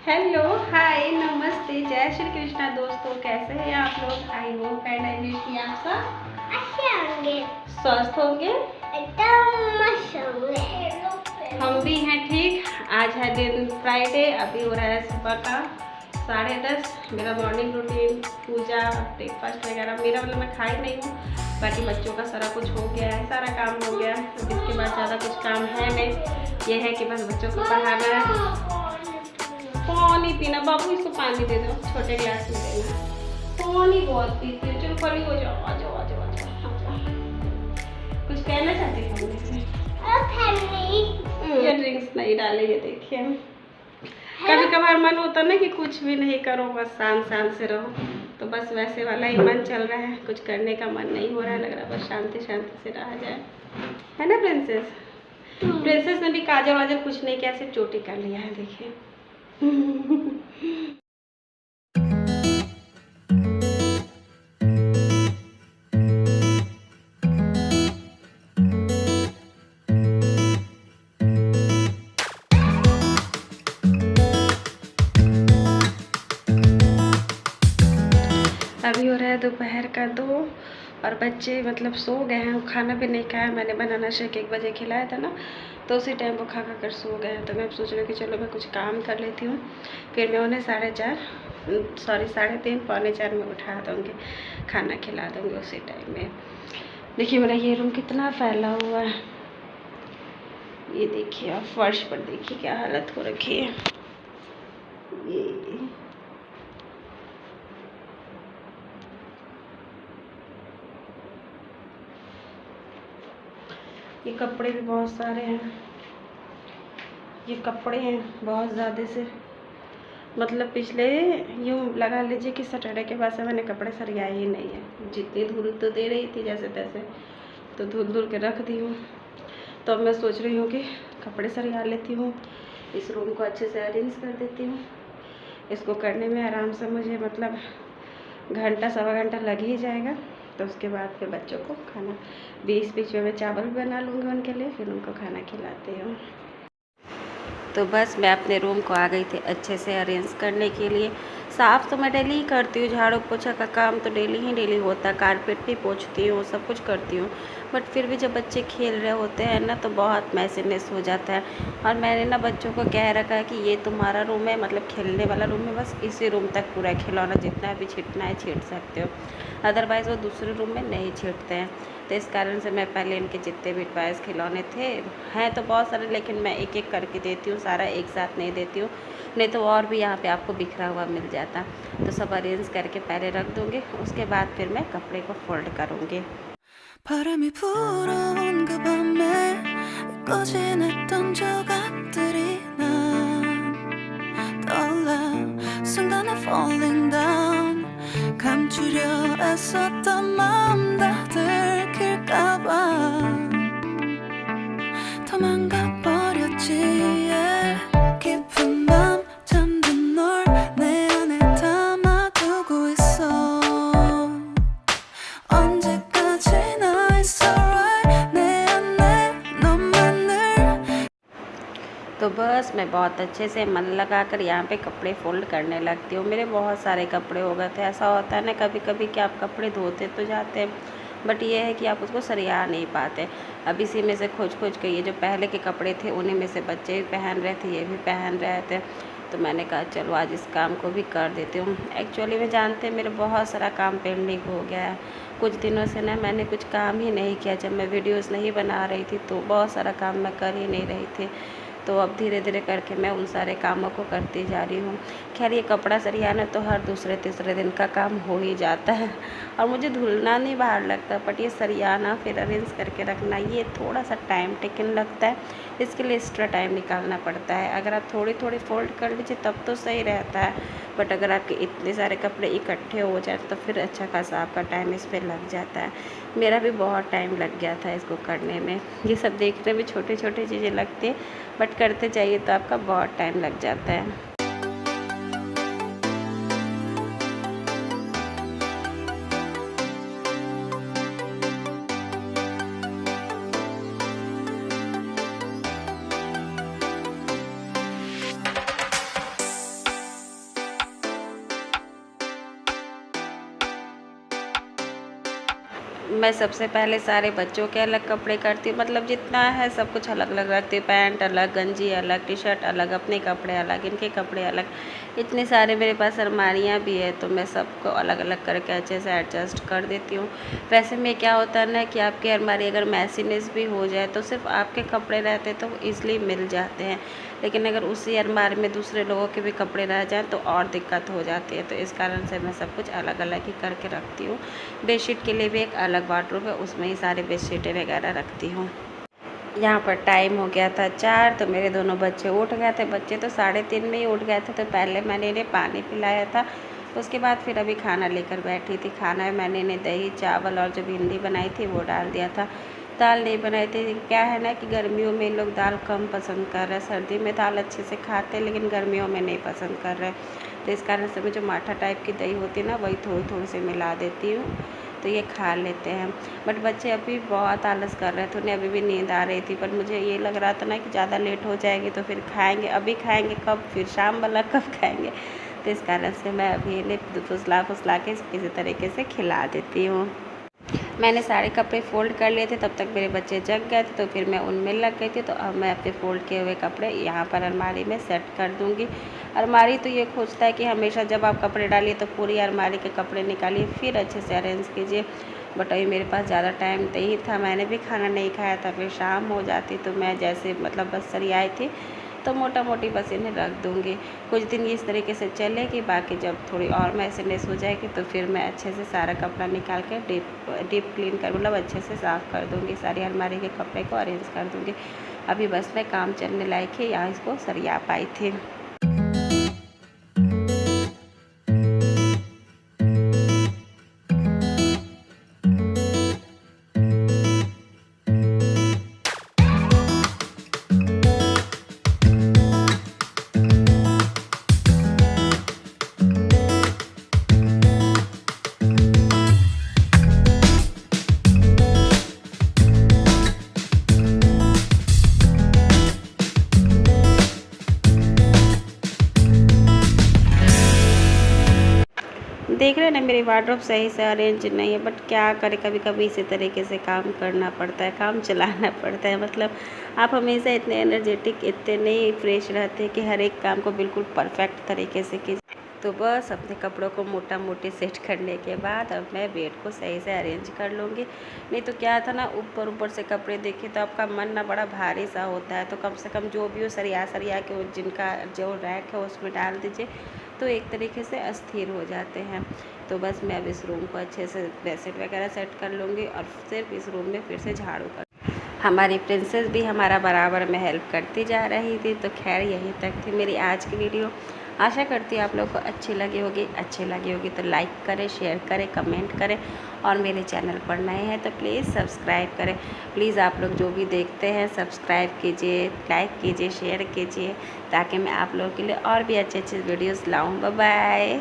Hello, हाय, नमस्ते, जय श्री कृष्णा दोस्तों। कैसे हैं आप लोग? I hope and I wish कि आप सब अच्छे होंगे, स्वस्थ होंगे, एकदम मस्त होंगे। हम भी हैं ठीक। आज है दिन फ्राइडे, अभी हो रहा है सुबह का 10:30। मेरा मॉर्निंग रूटीन, पूजा, ब्रेकफास्ट वगैरह मेरा मतलब मैं खाई नहीं हूँ। बाकी बच्चों का सारा कुछ हो गया है, सारा काम हो गया है। अब इसके बाद ज़्यादा कुछ काम है नहीं, ये है कि बस बच्चों को पढ़ाना है। पानी पीना, बाबू इसको पानी दे दो, छोटे गिलास में देना। पानी बहुत पीती है। चलो खड़ी हो जाओ, आ जाओ आ जाओ आ जाओ। कुछ कहना चाहते हैं ये ड्रिंक्स नहीं डाले, ये देखिए। कभी कभार मन होता ना कि कुछ भी नहीं करो, बस शांत शांत से रहो, तो बस वैसे वाला ही मन चल रहा है। कुछ करने का मन नहीं हो रहा है, लग रहा है बस शांति शांति से रहा जाए, है ना प्रिंसेस? प्रिंसेस ने भी काजल वाजल कुछ नहीं किया, सिर्फ चोटी कर लिया है, देखिए। अभी हो रहा है दोपहर का 2 और बच्चे मतलब सो गए हैं। खाना भी नहीं खाया, मैंने बनाना शेक 1 बजे खिलाया था ना, तो उसी टाइम वो खा कर सो गए हैं। तो मैं अब सोच रही हूँ कि चलो मैं कुछ काम कर लेती हूँ, फिर मैं उन्हें 3:30 पौने 4 में उठा दूँगी, खाना खिला दूँगी उसी टाइम में। देखिए मेरा ये रूम कितना फैला हुआ है, ये देखिए। आप फर्श पर देखिए क्या हालत हो रखी है। ये कपड़े भी बहुत सारे हैं, ये कपड़े हैं बहुत ज़्यादा से, मतलब पिछले यूँ लगा लीजिए कि सैटरडे के बाद से मैंने कपड़े सरियाए ही नहीं है। जितनी धूल तो दे रही थी जैसे तैसे, तो धुल धुल के रख दी हूँ। तो अब मैं सोच रही हूँ कि कपड़े सरिया लेती हूँ, इस रूम को अच्छे से अरेंज कर देती हूँ। इसको करने में आराम से मुझे मतलब घंटा सवा घंटा लग ही जाएगा। तो उसके बाद फिर बच्चों को खाना, बीच में मैं चावल बना लूँगी उनके लिए, फिर उनको खाना खिलाती हूँ। तो बस मैं अपने रूम को आ गई थी अच्छे से अरेंज करने के लिए। साफ़ तो मैं डेली ही करती हूँ, झाड़ू पोछा का काम तो डेली होता है, कारपेट भी पोंछती हूँ, सब कुछ करती हूँ। बट फिर भी जब बच्चे खेल रहे होते हैं ना, तो बहुत मैसीनेस हो जाता है। और मैंने ना बच्चों को कह रखा है कि ये तुम्हारा रूम है, मतलब खेलने वाला रूम है, बस इसी रूम तक पूरा खिलौना जितना भी छींटना है छींट सकते हो, अदरवाइज़ वो दूसरे रूम में नहीं छींटते हैं। तो इस कारण से मैं पहले इनके जितने भी टॉयज़ खिलौने थे, हैं तो बहुत सारे, लेकिन मैं एक एक करके देती हूँ, सारा एक साथ नहीं देती हूँ, नहीं तो और भी यहाँ पे आपको बिखरा हुआ मिल जाता। तो सब अरेंज करके पहले रख दूँगी, उसके बाद फिर मैं कपड़े को फोल्ड करूँगी। 바람이 불어온 그 밤에 잊고 지냈던 조각들이 난 떠올라 순간에 falling down 감추려 애썼던 마음 다 들킬까봐 도망가 버렸지 yeah. 깊은 밤 잠든 널 내 안에 담아두고 있어 언제까지나 it's alright 내 안에 너만을 तो बस मैं बहुत अच्छे से मन लगाकर यहाँ पे कपड़े फोल्ड करने लगती हूँ। मेरे बहुत सारे कपड़े हो गए थे। ऐसा होता है ना कभी कभी कि आप कपड़े धोते तो जाते हैं, बट ये है कि आप उसको सरिया नहीं पाते। अब इसी में से खोज के ये जो पहले के कपड़े थे उन्हीं में से बच्चे भी पहन रहे थे, ये भी पहन रहे थे, तो मैंने कहा चलो आज इस काम को भी कर देती हूँ। एक्चुअली में जानते हैं मेरे बहुत सारा काम पेंडिंग हो गया है। कुछ दिनों से ना मैंने कुछ काम ही नहीं किया, जब मैं वीडियोस नहीं बना रही थी तो बहुत सारा काम मैं कर ही नहीं रही थी। तो अब धीरे धीरे करके मैं उन सारे कामों को करती जा रही हूँ। खैर ये कपड़ा सरियाना तो हर दूसरे तीसरे दिन का काम हो ही जाता है, और मुझे धुलना नहीं बाहर लगता, बट ये सरियाना फिर अरेंज करके रखना ये थोड़ा सा टाइम टेकन लगता है। इसके लिए एक्स्ट्रा टाइम निकालना पड़ता है। अगर आप थोड़ी थोड़ी फोल्ड कर लीजिए तब तो सही रहता है, बट अगर आपके इतने सारे कपड़े इकट्ठे हो जाए तो फिर अच्छा खासा आपका टाइम इस पर लग जाता है। मेरा भी बहुत टाइम लग गया था इसको करने में। ये सब देखने में छोटे छोटे चीज़ें लगती हैं, बट करते जाइए तो आपका बहुत टाइम लग जाता है। मैं सबसे पहले सारे बच्चों के अलग कपड़े करती हूँ, मतलब जितना है सब कुछ अलग अलग रखती हूँ। पैंट अलग, गंजी अलग, टी शर्ट अलग, अपने कपड़े अलग, इनके कपड़े अलग। इतने सारे मेरे पास अलमारियाँ भी है, तो मैं सबको अलग अलग करके अच्छे से एडजस्ट कर देती हूँ। वैसे में क्या होता है ना कि आपकी अलमारी अगर मैसीनेस भी हो जाए तो सिर्फ आपके कपड़े रहते तो ईज़िली मिल जाते हैं, लेकिन अगर उसी अलमारी में दूसरे लोगों के भी कपड़े रह जाएँ तो और दिक्कत हो जाती है। तो इस कारण से मैं सब कुछ अलग अलग ही करके रखती हूँ। बेडशीट के लिए भी एक अलग वार्डरोब है, उसमें ही सारे बेडशीटें वगैरह रखती हूँ। यहाँ पर टाइम हो गया था 4, तो मेरे दोनों बच्चे उठ गए थे। बच्चे तो 3:30 में ही उठ गए थे, तो पहले मैंने इन्हें पानी पिलाया था। उसके बाद फिर अभी खाना लेकर बैठी थी। खाना में मैंने इन्हें दही चावल और जो भिंडी बनाई थी वो डाल दिया था। दाल नहीं बनाई थी। क्या है ना कि गर्मियों में लोग दाल कम पसंद कर रहे हैं, सर्दी में दाल अच्छे से खाते हैं लेकिन गर्मियों में नहीं पसंद कर रहे हैं। तो इस कारण से मैं जो माठा टाइप की दही होती है ना वही थोड़ी थोड़ी सी मिला देती हूँ, तो ये खा लेते हैं। बट बच्चे अभी बहुत आलस कर रहे थे, उन्हें अभी भी नींद आ रही थी, पर मुझे ये लग रहा था ना कि ज़्यादा लेट हो जाएगी तो फिर खाएंगे, अभी खाएंगे कब, फिर शाम वाला कब खाएंगे। तो इस कारण से मैं अभी इन्हें फुसला के किसी तरीके से खिला देती हूँ। मैंने सारे कपड़े फ़ोल्ड कर लिए थे, तब तक मेरे बच्चे जग गए थे, तो फिर मैं उनमें लग गई थी। तो अब मैं अपने फ़ोल्ड किए हुए कपड़े यहाँ पर अलमारी में सेट कर दूँगी। अलमारी तो ये खोजता है कि हमेशा जब आप कपड़े डालिए तो पूरी अलमारी के कपड़े निकालिए, फिर अच्छे से अरेंज कीजिए। बट अभी मेरे पास ज़्यादा टाइम नहीं था, मैंने भी खाना नहीं खाया था, फिर शाम हो जाती तो मैं जैसे मतलब बस सरियाई थी तो मोटा मोटी बस इन्हें रख दूँगी। कुछ दिन इस तरीके से चलेगी, बाकी जब थोड़ी और मैसीनेस हो जाएगी तो फिर मैं अच्छे से सारा कपड़ा निकाल के डीप क्लीन कर, मतलब अच्छे से साफ़ कर दूँगी, सारी अलमारी के कपड़े को अरेंज कर दूँगी। अभी बस मैं काम चलने लायक है, यहाँ इसको सरिया पाई थी। देख रहे हैं ना मेरी वार्डरोब सही से अरेंज नहीं है, बट क्या करें, कभी कभी इसी तरीके से काम करना पड़ता है, काम चलाना पड़ता है। मतलब आप हमेशा इतने एनर्जेटिक, इतने नहीं फ्रेश रहते कि हर एक काम को बिल्कुल परफेक्ट तरीके से कीजिए। तो बस अपने कपड़ों को मोटा मोटी सेट करने के बाद अब मैं बेड को सही से अरेंज कर लूँगी। नहीं तो क्या था ना, ऊपर से कपड़े देखे तो आपका मन ना बड़ा भारी सा होता है। तो कम से कम जो भी हो सरिया के जिनका जो रैक है उसमें डाल दीजिए, तो एक तरीके से अस्थिर हो जाते हैं। तो बस मैं अब इस रूम को अच्छे से बेडशीट वगैरह सेट कर लूँगी और सिर्फ इस रूम में फिर से झाड़ू कर। हमारी प्रिंसेस भी हमारा बराबर में हेल्प करती जा रही थी। तो खैर यहीं तक थी मेरी आज की वीडियो। आशा करती हूँ आप लोगों को अच्छी लगी होगी तो लाइक करें, शेयर करें, कमेंट करें, और मेरे चैनल पर नए हैं तो प्लीज़ सब्सक्राइब करें। प्लीज़ आप लोग जो भी देखते हैं सब्सक्राइब कीजिए, लाइक कीजिए, शेयर कीजिए, ताकि मैं आप लोगों के लिए और भी अच्छे वीडियोस लाऊं। Bye bye.